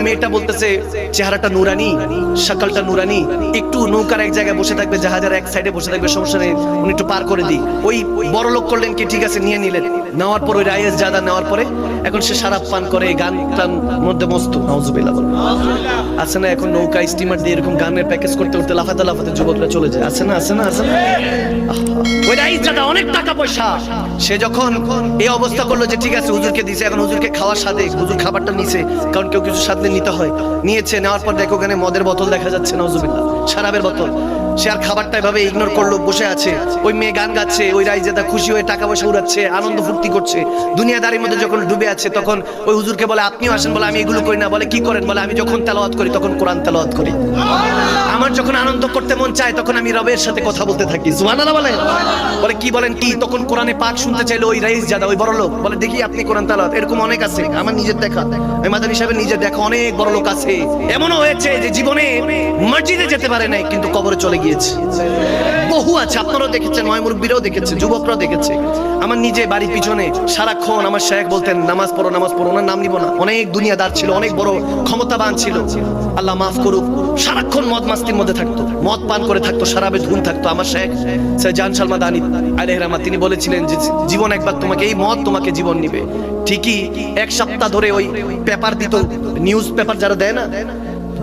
মেয়েটা বলতেছে চেহারাটা নুরানি, শাকলটা নুরানি, একটু নৌকার এক জায়গায় বসে থাকবে, জাহাজের এক সাইডে বসে থাকবে, সমস্যা নেই, উনি একটু পার করে দিই। ওই বড় লোক করলেন কি, ঠিক আছে নিয়ে নিলেন। নেওয়ার পর ওই রাইস জাদা নেওয়ার পরে এখন সে শারাব পান করে, গান টান মধ্যে মস্ত। নাউজুবিল্লাহ বলেন। আছে না এখন নৌকা স্টিমার দিয়ে এরকম গানের প্যাকেজ করতে করতে লাফাতে লাফাতে যুবকরা চলে যায়, আছে না, আছে না, আছে না। ওই রাইস জাদা অনেক টাকা পয়সা, সে যখন এই অবস্থা করলো যে ঠিক আছে হুজুরকে দিছে, এখন হুজুরকে খাওয়ার সাথে হুজুর খাবারটা নিছে, কারণ কেউ কিছু সাথে নিতে হয়, নিয়েছে। নেওয়ার পর দেখো ওখানে মদের বোতল দেখা যাচ্ছে, নাউজুবিল্লাহ, শরাবের বোতল। সে আর খাবারটা এভাবে ইগনোর করলো, বসে আছে। ওই মেয়ে গান গাচ্ছে, ওই রাইজাদা খুশি হয়ে টাকা পয়সা উড়াচ্ছে, আনন্দ ফুর্তি করছে, দুনিয়াদারির মধ্যে যখন ডুবে আছে, তখন ওই হুজুরকে বলে আপনিও আসেন। বলে আমি এগুলো করি না। বলে কি করেন? বলে আমি যখন তেলাওয়াত করি তখন কোরআন তেলাওয়াত করি। আমার যখন আনন্দ করতে মন চায় তখন আমি রবের সাথে কথা বলতে থাকি। সুবহানাল্লাহ বলেন। বলে কি বলেন কি? তখন কোরআনে পাক শুনতে চাইলো ওই রাইজাদা, ওই বড় লোক। বলে দেখি আপনি কোরআন তেলাওয়াত। এরকম অনেক আছে, আমার নিজের দেখা, আমি মাদানী সাহেবের নিজের দেখা অনেক বড় লোক আছে। এমনও হয়েছে যে জীবনে মসজিদে যেতে পারে নাই কিন্তু কবরে চলে গিয়েছে। বহু আছে, আপনারাও দেখেছেন, ময়মুরব্বীরাও দেখেছে, যুবকরাও দেখেছে। আমার নিজে বাড়ির পিছনে সারাক্ষণ আমার শেখ বলতেন নামাজ পড়ো, নামাজ পড়ো। ওনার নাম নিব না, অনেক দুনিয়াদার ছিল, অনেক বড় ক্ষমতাবান ছিল, আল্লাহ মাফ করুক। সারাক্ষণ মদ মাস্তির মধ্যে থাকতো, মদ পান করে থাকতো, শরাবে ধুন থাকতো। আমার শেখ জান সালমা দানি আলাইহির রহমাত, তিনি বলেছিলেন যে জীবন একবার তোমাকে, এই মদ তোমাকে জীবন নিবে। ঠিকই এক সপ্তাহ ধরে ওই পেপার দিত, নিউজ পেপার যারা দেয় না,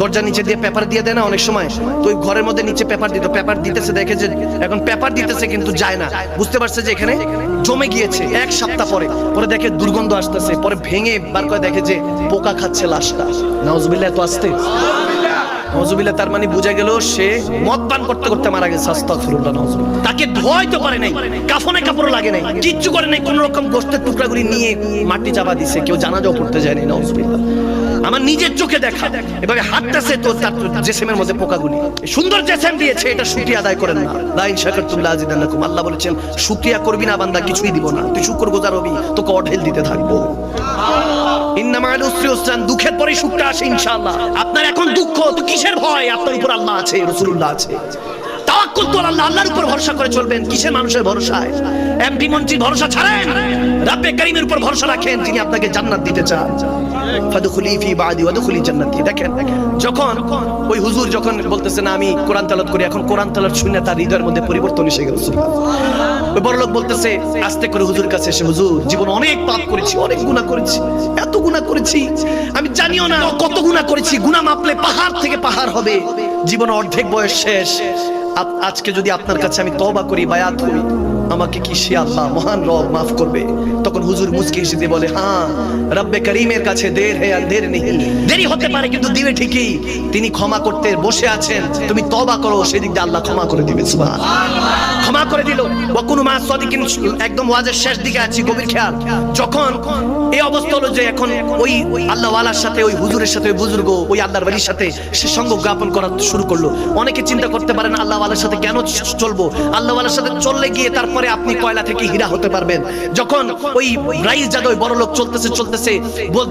দরজার নিচে দিয়ে পেপার দিয়ে দেয় না অনেক সময়, তো ওই ঘরের মধ্যে নিচে পেপার দিত। পেপার দিতেছে, দেখে যে এখন পেপার দিতেছে কিন্তু যায় না, বুঝতে পারছে যে এখানে জমে গিয়েছে। এক সপ্তাহ পরে পরে দেখে দুর্গন্ধ আসতেছে, পরে ভেঙে বার করে দেখে যে পোকা খাচ্ছে লাশটা। নাউজুবিল্লাহ, এত আসতে নাউজুবিল্লাহ। তার মানে বুঝা গেল সে মদ পান করতে করতে মারা গেছে। আস্তাগফিরুল্লাহ, নাউজুবিল্লাহ। তাকে ধোয়াইতে পারে নাই, কাফনে কাপড় লাগে নাই, কিচ্ছু করে নাই, কোন রকম গোশতের টুকরাগুলি নিয়ে মাটি চাপা দিছে, কেউ জানাজাও পড়তে যায়নি। নাউজুবিল্লাহ, আমার নিজের চোখে দেখা। এভাবে হাঁটতেছে তো তার জেসেমের মধ্যে পোকাগুলি। সুন্দর জেসেম দিয়েছে, এটা শুকরিয়া আদায় করেন না। লা ইন শাকারতুম লা আযিদান্নাকুম। আল্লাহ বলেছেন শুকরিয়া করবি না বান্দা, কিছুই দিব না। তুই শুকরগুজার হবি, তোকে অঢেল দিতে থাকবো। ইন্না মা'আল উসরি ইউসরান, দুঃখের পরে সুখটা আসে ইনশাআল্লাহ। আপনার এখন দুঃখ তো কিসের ভয়? আপনার উপর আল্লাহ আছে, রাসূলুল্লাহ আছে। তাওয়াক্কুল তো আল্লাহ, আল্লাহর উপর ভরসা করে চলবেন। কিসের মানুষের ভরসায়? এমপি মন্ত্রীর ভরসা ছাড়েন, রব্বে কারীমের উপর ভরসা রাখেন, যিনি আপনাকে জান্নাত দিতে চান। ফাদখুলি ফি বাদি ওয়াদখুলি জান্নাতি। দেখেন যখন ওই হুজুর যখন বলতেছে না আমি কোরআন তেলাওয়াত করি, এখন কোরআন তেলাওয়াত শুনে তার হৃদয়ের মধ্যে পরিবর্তন এসে গেল। ওই বড় লোক বলতেছে আস্তে করে হুজুর কাছে এসে, হুজুর জীবন অনেক পাপ করেছি, অনেক গুনাহ করেছি, এত গুনাহ করেছি আমি জানিও না কত গুনাহ করেছি। গুনাহ মাপলে পাহাড় থেকে পাহাড় হবে। জীবন অর্ধেক বয়স শেষ। আজকে যদি আপনার কাছে আমি তওবা করি, বায়াত করি, আমাকে কি সে আল্লাহ মহান রব মাফ করবে? তখন হুজুর মুচকি হেসে দিয়ে বলে, হ্যাঁ রব্বে করিমের কাছে দের হে আর দের নেই, দেরি হতে পারে কিন্তু দিবে ঠিকই। তিনি ক্ষমা করতে বসে আছেন, তুমি তওবা করো, সেদিক দিয়ে আল্লাহ ক্ষমা করে দিবে। সুবহানাল্লাহ, ক্ষমা করে দিল। ওয়া কুনু মা সাদিকিন, একদম ওয়াজের শেষ দিকে আছি, গভীর খেয়াল। যখন এই অবস্থা হলো যে এখন ওই আল্লাহ ওয়ালার সাথে, ওই হুজুরের সাথে, ওই বুজুর্গ, ওই আল্লাহর ওলির সাথে সে সঙ্গ জ্ঞাপন করা শুরু করলো। অনেকে চিন্তা করতে পারেন আল্লাহ ওয়ালার সাথে কেন চলবো? আল্লাহ ওয়ালার সাথে চললে গিয়ে তারপরে আপনি কয়লা থেকে হীরা হতে পারবেন। যখন ওই রাইস জাদা, ওই বড় লোক চলতেছে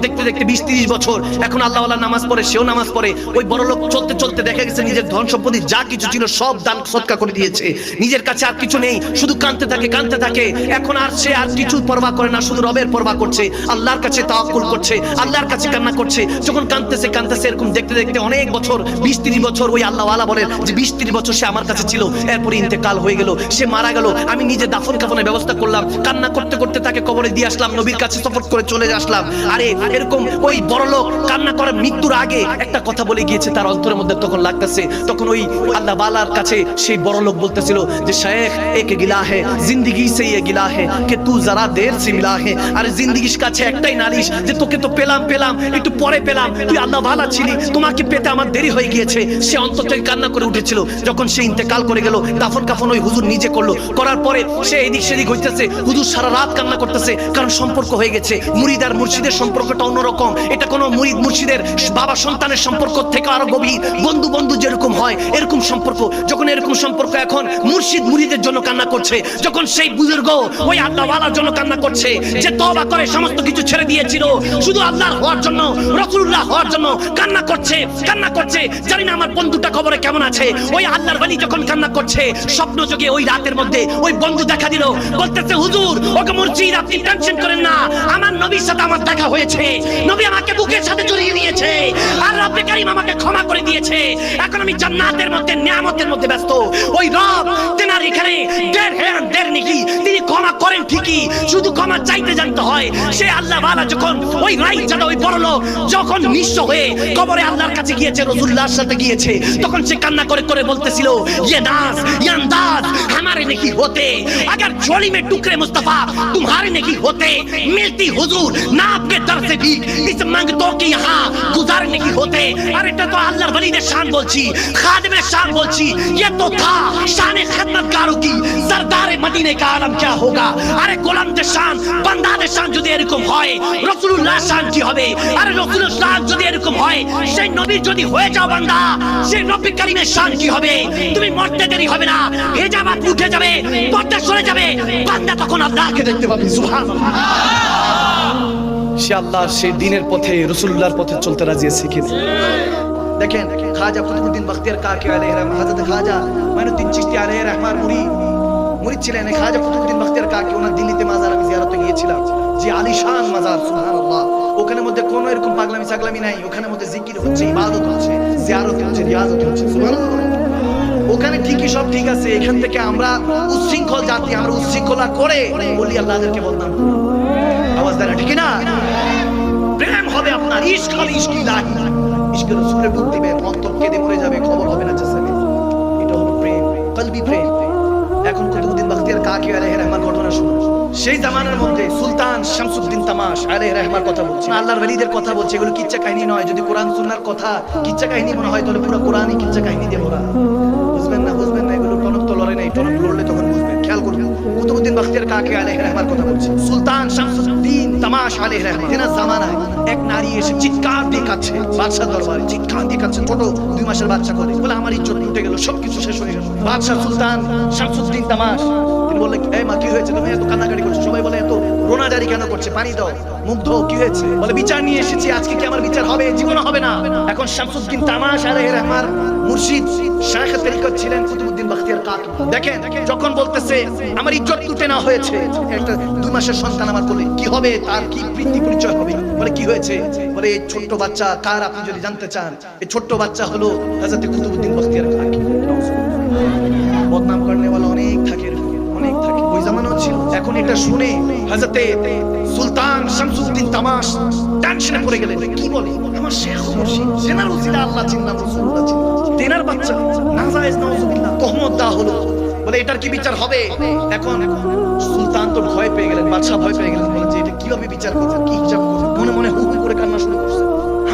দেখতে দেখতে 20-30 বছর, এখন আল্লাহ ওয়ালা নামাজ পড়ে, সেও নামাজ পড়ে। ওই বড় লোক চলতে চলতে দেখা গেছে নিজের ধন সম্পত্তি যা কিছু ছিল সব দান সদকা করে দিয়েছে, নিজের কাছে আর কিছু নেই, শুধু কাঁদতে থাকে কাঁদতে থাকে। এখন আর সে আর কিছু পরোয়া করে না, শুধু রবের পরোয়া করছে, আল্লাহর কাছে তাওয়াক্কুল করছে, আল্লাহর কাছে কান্না করছে। যখন কাঁদতেছে কাঁদতেছে এরকম দেখতে দেখতে অনেক বছর, 20-30 বছর, ওই আল্লাহ ওয়ালা বলেন যে 20-30 বছর সে আমার কাছে ছিল, এরপরে ইন্তেকাল হয়ে গেল, সে মারা গেল। আমি নিজে দাফন কাফনের ব্যবস্থা করলাম, কান্না করতে করতে তাকে কবরে দিয়ে আসলাম, নবীর কাছে সফর করে চলে আসলাম। আরে এরকম ওই বড় লোক কান্না করে মৃত্যুর আগে একটা কথা বলে গিয়েছে, তার অন্তরের মধ্যে তখন লাগতেছে। তখন ওই আল্লাহ ওয়ালার কাছে সেই বড় লোক বলতেছিল যে শেখ এক গিলা হে জিন্দেগি সে ये गिला है कि तू जरा देर से मिला है। আরে জিন্দেগির কাছে একটাই নালিশ যে তোকে তো পেলাম একটু পরে পেলাম, তুই আল্লাহ ওয়ালা ছিলি, তোমাকে পেতে আমার দেরি হয়ে গিয়েছে। সে অন্তর থেকে কান্না করে উঠেছিল। যখন সে ইন্তেকাল করে গেল, দাফন কাফন ওই হুজুর নিজে করলো, করার পরে সে এদিক সেদিক হইতেছে, হুজুর সারা রাত কান্না করতেছে, কারণ সম্পর্ক হয়ে গেছে। মুরিদ আর মুর্শিদের সম্পর্কটা অন্যরকম। এটা কোনো মুরিদ মুর্শিদের বাবা সন্তানের সম্পর্ক থেকে আরো গভীর, বন্ধু বন্ধু যেরকম হয় এরকম সম্পর্ক। যখন এরকম সম্পর্ক, এখন মুর্শিদ মুরিদের জন্য কান্না করছে, যখন সেই বুজুর্গ ওই আল্লাহ ওয়ালার জন্য কান্না করছে, যে তওবা করে সমস্ত কিছু ছেড়ে দিয়েছিল শুধু আল্লাহর হওয়ার জন্য, রাসূলুল্লাহ হওয়ার জন্য কান্না করছে। জানি না আমার বন্ধুটা খবরে কেমন আছে। ওই আল্লাহর ওলি যখন কান্না করছে, স্বপ্ন যোগে ওই রাতের মধ্যে ওই বন্ধু দেখা দিল, বলতেছে হুজুর ওকে মুর্শিদ আপনি টেনশন করেন না, আমার নবীর সাথে আমার দেখা হয়েছে, নবী আমাকে বুকের সাথে জড়িয়ে নিয়েছে, কারীম আমাকে ক্ষমা করে দিয়েছে, এখন আমি জান্নাতের মধ্যে নিয়ামতের মধ্যে ব্যস্ত। ওই রব তেনার এখানে দের নেকি, তিনি ক্ষমা করেন ঠিকই, শুধু ক্ষমা চাইতে জানতে হয়। সে আল্লাহ ওয়ালা যখন ওই রাইত জাদা ওই বড় লোক যখন নিঃস্ব হয়ে কবরে আল্লাহর কাছে গিয়েছে, রাসূলুল্লাহর সাথে গিয়েছে, তখন সে কান্না করে করে বলতেছিল, ये नाज ये अंदाज हमारे नहीं होते, अगर झोली में टुकड़े मुस्तफा तुम्हारे नहीं होते, मिलती हुजूर ना आपके दर से भी इस मंगतों के यहाँ गुजार नहीं होते। अरे এটা তো আল্লাহর ওলিদের শান বলছি, খাদিমের শান বলছি, ये तो था शान खिदमतगारों की, सरदार मदीने का आलम क्या होगा। আরে গোলামদের শান বান্দাদের শান যদি এরকম হয়, রাসূলুল্লাহর শান কি হবে। আরে রাসূলের শান যদি এরকম হয়, সেই নবী যদি হয়ে যাও বান্দা, সেই নবী কারীমের শান কি হবে। তুমি মরতে দেরি হবে না, হিজাব উঠে যাবে, পর্দা সরে যাবে, বান্দা তখন আল্লাহকে দেখতে পাবে। সুবহানাল্লাহ। সে আল্লাহ সেই দিনের পথে রাসূলুল্লাহর পথে চলতে রাজি আছে কি? দেখেন খাজা কুতুবউদ্দিন বখতিয়ার কাকি আলাইহির রহমান, হযরত খাজা মাইনুদ্দিন চিশতি আলাইহির রহমান মুরিদ ছিলেন। খাজা কুতুবউদ্দিন বখতিয়ার কাকি, ওনার দিল্লিতে মাজার আমি জিয়ারতে গিয়েছিলাম, যে আলিশান মাজার, সুবহানাল্লাহ। ওখানে মধ্যে কোনো এরকম পাগলামি ছাগলামি নাই, ওখানে মধ্যে জিকির হচ্ছে, ইবাদত হচ্ছে, জিয়ারত হচ্ছে, রিয়াজত হচ্ছে, সুবহানাল্লাহ। ওখানে ঠিকই সব ঠিক আছে, এখান থেকে আমরা উচ্ছৃঙ্খল জাতি, আমরা উচ্ছৃঙ্খলা করে বলি আল্লাহদেরকে বদনাম করি। আওয়াজ দেয় না, ঠিক না? প্রেম হবে আপনার, ইশক হবে, ইশক ইলাহি, ইশকের রাসূলে ডুব দিবেন, অন্তর কেঁদে মরে যাবে, খবর হবে না জাসামে। এটা হলো প্রেম, কলবি প্রেম। এখন কুতুবউদ্দিন বখতিয়ার কাকি আলাইহির রহমান ঘটনা শুনুন। সেই জামানার মধ্যে সুলতান শামসুদ্দিন তামাশ আলাইহির রহমান কথা বলছে, আল্লাহর ওলিদের কথা বলছে, এগুলো কিচ্ছা কাহিনী নয়। যদি কোরআন সুন্নাহর কথা কিচ্ছা কাহিনী মনে হয়, তাহলে পুরো কোরআনই কিচ্ছা কাহিনী দিয়ে ভরা। বুঝবেন না, এগুলো টনক তো লড়ে নাই, টনক লড়লে তখন বুঝবেন। খেয়াল করুন, কুতুবউদ্দিন বখতিয়ার কাকি আলাইহির রহমান কথা বলছে। সুলতান শামসুদ্দিন তামাশ আলাইহির রহমান, তেনার জামানায় এক নারী এসে চিৎকার দিয়ে কাঁদছে বাদশাহ দরবারে, চিৎকার দিয়ে কাঁদছে, ছোট 2 মাসের বাচ্চা করে, বলে আমার ইজ্জত লুটে গেল, সবকিছু শেষ হয়ে গেল। বাদশাহ সুলতান শামসুদ্দিন তামাশ তিনি বললেন, এই মা কি হয়েছে, তুমি এত কান্নাকাটি করছো? সবাই বলে এত রোনাজারি কেন করছে, পানি দাও, মুখ ধো, কি হয়েছে? বলে বিচার নিয়ে এসেছি, আজকে কি আমার বিচার হবে? জীবনে হবে না। এখন শামসুদ্দিন তামাশ আলাইহির রহমান মুর্শিদ শায়খ তরিকত ছিলেন কুতুবউদ্দিন বখতিয়ার কাকি। দেখেন যখন বলতেছে আমার ইজ্জত লুটে না হয়েছে, একটা 2 মাসের সন্তান আমার কোলে, কি হবে, তার কি বৃত্তি পরিচয় হবে? বলে কি হয়েছে? বলে এই ছোট্ট বাচ্চা কার, আপনি যদি জানতে চান, এই ছোট্ট বাচ্চা হলো হযরত কুতুবউদ্দিন বখতিয়ার কাকি। বদনাম করনে ওয়ালা অনেক থাকে, অনেক থাকে, ওই জামানাও ছিল। এখন এটা শুনে হযরত সুলতান শামসুদ্দিন তামাশ টেনশনে পড়ে গেলেন, কি বলে আমার শেখ মুর্শিদ, তেনার উসিলা আল্লাহ চিনলাম, রাসূলুল্লাহ চিনলাম, তেনার বাচ্চা নাজায়েজ নাউজুবিল্লাহ তহমত দেওয়া হলো, বলে এটার কি বিচার হবে? এখন সুলতান তো ভয় পেয়ে গেলেন, বাদশা ভয় পেয়ে গেলেন, বলে যে এটা কিভাবে বিচার করবে, কি হিসাব করবে? মনে মনে হু হু করে কান্না শুরু করছে।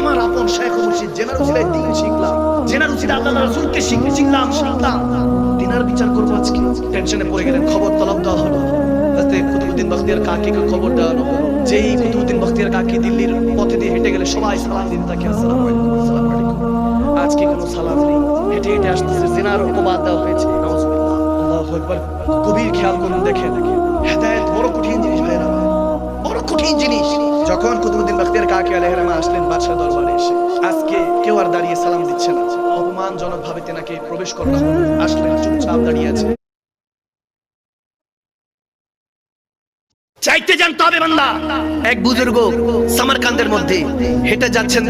আমার আপন শেখ মুর্শিদ, জেনার উসিলায় দ্বীন শিখলাম, জেনার উসিলা আল্লাহর রাসূলকে শিখলাম, তিনার বিচার করবো আজকে। টেনশনে পড়ে গেলেন, খবর তলব দেওয়া হলো, হযরত কুতুবউদ্দিন বখতিয়ার কাকিকে খবর দেওয়া হলো। যেই কুতুবউদ্দিন বখতিয়ার কাকি দিল্লির পথে দিয়ে হেঁটে গেলে সবাই সালাম দিতে থাকে, আসসালামু আলাইকুম, আসসালামু আলাইকুম। আজকে কোনো সালাম নেই, হেঁটে হেঁটে আসতেছে, জিনার অপবাদ দেওয়া হয়েছে, নাউজুবিল্লাহ, আল্লাহু আকবার। গভীর খেয়াল করুন, দেখেন হেদায়েত বড় কঠিন জিনিস ভাইরা, বড় কঠিন জিনিস। যখন কুতুবউদ্দিন বখতিয়ার কাকি আলাইহির রহমান আসলেন বাদশাহ দরবারে এসে, আজকে কেউ আর দাঁড়িয়ে সালাম দিচ্ছে না, অপমানজনক ভাবে তেনাকে প্রবেশ করানো হলো। আসলেন, চুপচাপ দাঁড়িয়ে আছে। চাইতে জানতে হবে বান্দা। এক বুজুর্গ সামারকান্দের মধ্যে হেঁটে যাচ্ছেন,